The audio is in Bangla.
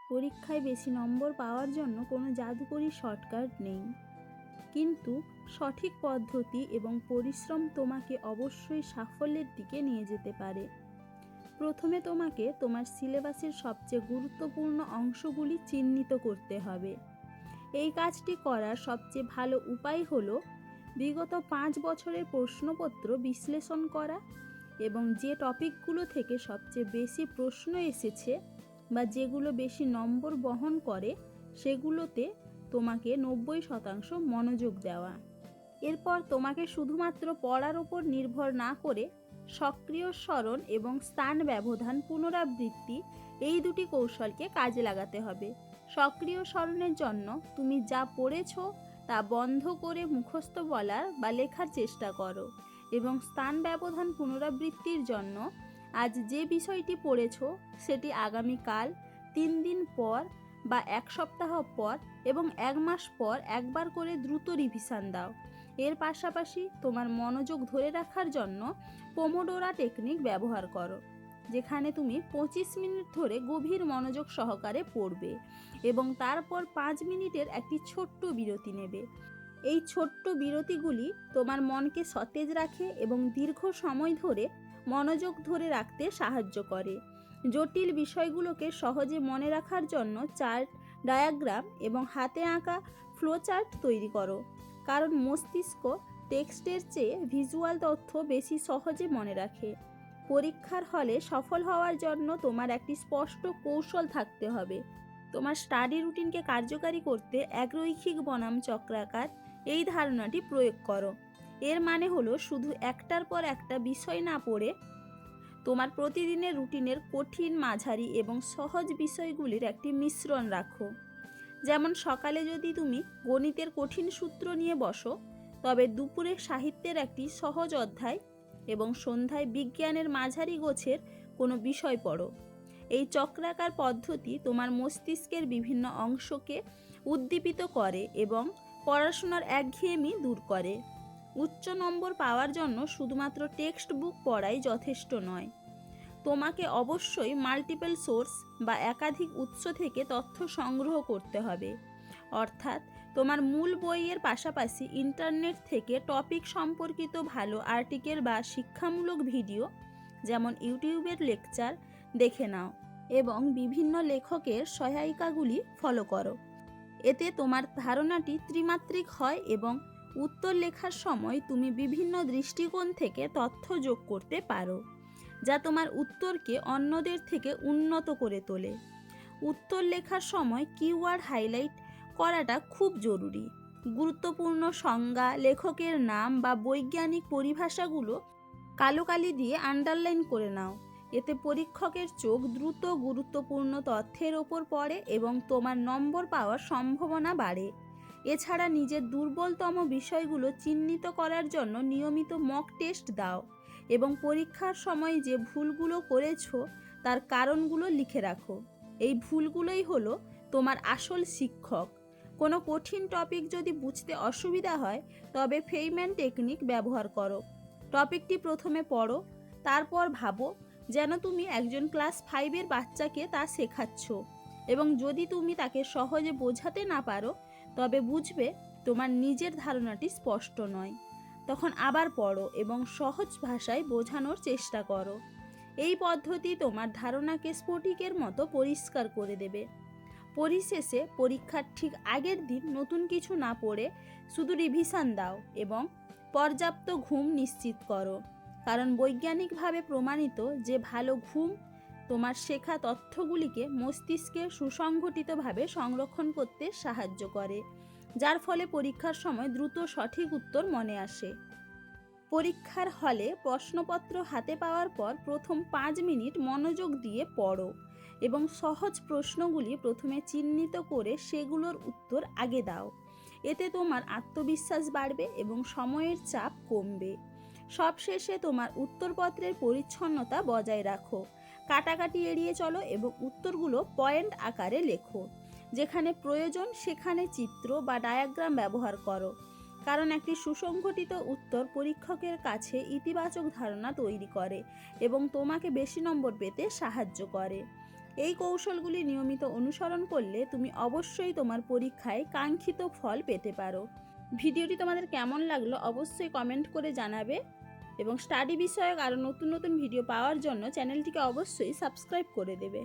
পরীক্ষায় বেশি নম্বর পাওয়ার জন্য কোনো জাদুকরি শর্টকাট নেই, কিন্তু সঠিক পদ্ধতি এবং পরিশ্রম তোমাকে অবশ্যই সাফল্যের দিকে নিয়ে যেতে পারে। প্রথমে তোমাকে তোমার সিলেবাসের সবচেয়ে গুরুত্বপূর্ণ অংশগুলি চিহ্নিত করতে হবে। এই কাজটি করার সবচেয়ে ভালো উপায় হলো বিগত 5 বছরের প্রশ্নপত্র বিশ্লেষণ করা এবং যে টপিকগুলো থেকে সবচেয়ে বেশি প্রশ্ন এসেছে বা যেগুলো বেশি নম্বর বহন করে সেগুলোতে তোমাকে 90% মনোযোগ দেওয়া। এরপর তোমাকে শুধুমাত্র পড়ার ওপর নির্ভর না করে সক্রিয় স্মরণ এবং স্থান ব্যবধান পুনরাবৃত্তি এই দুটি কৌশলকে কাজে লাগাতে হবে। সক্রিয় স্মরণের জন্য তুমি যা পড়েছ তা বন্ধ করে মুখস্থ বলার বা লেখার চেষ্টা করো, এবং স্থান ব্যবধান পুনরাবৃত্তির জন্য আজ যে বিষয়টি পড়েছ সেটি আগামীকাল, 3 দিন পর বা 1 সপ্তাহ পর এবং 1 মাস পর একবার করে দ্রুত রিভিশন দাও। এর পাশাপাশি তোমার মনোযোগ ধরে রাখার জন্য পোমোডোরা টেকনিক ব্যবহার করো, যেখানে তুমি 25 মিনিট ধরে গভীর মনোযোগ সহকারে পড়বে এবং তারপর 5 মিনিটের একটি ছোট্ট বিরতি নেবে। এই ছোট্ট বিরতিগুলি তোমার মনকে সতেজ রাখে এবং দীর্ঘ সময় ধরে মনোযোগ ধরে রাখতে সাহায্য করে। জটিল বিষয়গুলোকে সহজে মনে রাখার জন্য চার্ট, ডায়াগ্রাম এবং হাতে আঁকা ফ্লোচার্ট তৈরি করো, কারণ মস্তিষ্ক টেক্সটের চেয়ে ভিজুয়াল তথ্য বেশি সহজে মনে রাখে। পরীক্ষার হলে সফল হওয়ার জন্য তোমার একটি স্পষ্ট কৌশল থাকতে হবে। তোমার স্টাডি রুটিনকে কার্যকারী করতে এক রৈখিক বনাম চক্রাকার এই ধারণাটি প্রয়োগ করো। এর মানে হলো শুধু একটার পর একটা বিষয় না পড়ে তোমার প্রতিদিনের রুটিনের কঠিন, মাঝারি এবং সহজ বিষয়গুলির একটি মিশ্রণ রাখো। যেমন সকালে যদি তুমি গণিতের কঠিন সূত্র নিয়ে বসো, তবে দুপুরে সাহিত্যের একটি সহজ অধ্যায় এবং সন্ধ্যায় বিজ্ঞানের মাঝারি গোছের কোনো বিষয় পড়ো। এই চক্রাকার পদ্ধতি তোমার মস্তিষ্কের বিভিন্ন অংশকে উদ্দীপিত করে এবং পড়াশোনার একঘেয়েমি দূর করে। উচ্চ নম্বর পাওয়ার জন্য শুধুমাত্র টেক্সট বুক পড়াই যথেষ্ট নয়, তোমাকে অবশ্যই মাল্টিপল সোর্স বা একাধিক উৎস থেকে তথ্য সংগ্রহ করতে হবে। অর্থাৎ তোমার মূল বইয়ের পাশাপাশি ইন্টারনেট থেকে টপিক সম্পর্কিত ভালো আর্টিকেল বা শিক্ষামূলক ভিডিও, যেমন ইউটিউবের লেকচার, দেখে নাও এবং বিভিন্ন লেখকের সহায়িকাগুলি ফলো করো। এতে তোমার ধারণাটি ত্রিমাত্রিক হয় এবং উত্তর লেখার সময় তুমি বিভিন্ন দৃষ্টিকোণ থেকে তথ্য যোগ করতে পারো, যা তোমার উত্তরকে অন্যদের থেকে উন্নত করে তোলে। উত্তর লেখার সময় কিওয়ার্ড হাইলাইট করাটা খুব জরুরি। গুরুত্বপূর্ণ সংজ্ঞা, লেখকের নাম বা বৈজ্ঞানিক পরিভাষাগুলো কালো কালি দিয়ে আন্ডারলাইন করে নাও। এতে পরীক্ষকের চোখ দ্রুত গুরুত্বপূর্ণ তথ্যের ওপর পড়ে এবং তোমার নম্বর পাওয়ার সম্ভাবনা বাড়ে। এছাড়া নিজের দুর্বলতম বিষয়গুলো চিহ্নিত করার জন্য নিয়মিত মক টেস্ট দাও এবং পরীক্ষার সময় যে ভুলগুলো করেছো তার কারণগুলো লিখে রাখো। এই ভুলগুলোই হলো তোমার আসল শিক্ষক। কোনো কঠিন টপিক যদি বুঝতে অসুবিধা হয়, তবে ফেইম্যান টেকনিক ব্যবহার করো। টপিকটি প্রথমে পড়ো, তারপর ভাবো যেন তুমি একজন ক্লাস 5-এর বাচ্চাকে তা শেখাচ্ছ, এবং যদি তুমি তাকে সহজে বোঝাতে না পারো, তবে বুঝবে তোমার নিজের ধারণাটি স্পষ্ট নয়। তখন আবার পড়ো এবং সহজ ভাষায় বোঝানোর চেষ্টা করো। এই পদ্ধতি তোমার ধারণাকে স্ফটিকের মতো পরিষ্কার করে দেবে। পরিশেষে পরীক্ষার ঠিক আগের দিন নতুন কিছু না পড়ে শুধু রিভিশন দাও এবং পর্যাপ্ত ঘুম নিশ্চিত করো, কারণ বৈজ্ঞানিকভাবে প্রমাণিত যে ভালো ঘুম তোমার শেখা তথ্যগুলিকে মস্তিষ্কে সুসংগঠিতভাবে সংরক্ষণ করতে সাহায্য করে, যার ফলে পরীক্ষার সময় দ্রুত সঠিক উত্তর মনে আসে। পরীক্ষার হলে প্রশ্নপত্র হাতে পাওয়ার পর প্রথম 5 মিনিট মনোযোগ দিয়ে পড়ো এবং সহজ প্রশ্নগুলি প্রথমে চিহ্নিত করে সেগুলোর উত্তর আগে দাও। এতে তোমার আত্মবিশ্বাস বাড়বে এবং সময়ের চাপ কমবে। সবশেষে তোমার উত্তরপত্রের পরিচ্ছন্নতা বজায় রাখো, কাটাকাটি এড়িয়ে চলো এবং উত্তরগুলো পয়েন্ট আকারে লেখো। যেখানে প্রয়োজন সেখানে চিত্র বা ডায়াগ্রাম ব্যবহার করো, কারণ একটি সুসংগঠিত উত্তর পরীক্ষকের কাছে ইতিবাচক ধারণা তৈরি করে এবং তোমাকে বেশি নম্বর পেতে সাহায্য করে। এই কৌশলগুলি নিয়মিত অনুসরণ করলে তুমি অবশ্যই তোমার পরীক্ষায় কাঙ্ক্ষিত ফল পেতে পারো। ভিডিওটি তোমাদের কেমন লাগলো অবশ্যই কমেন্ট করে জানাবে এবং স্টাডি বিষয়ক আরও নতুন নতুন ভিডিও পাওয়ার জন্য চ্যানেলটিকে অবশ্যই সাবস্ক্রাইব করে দেবে।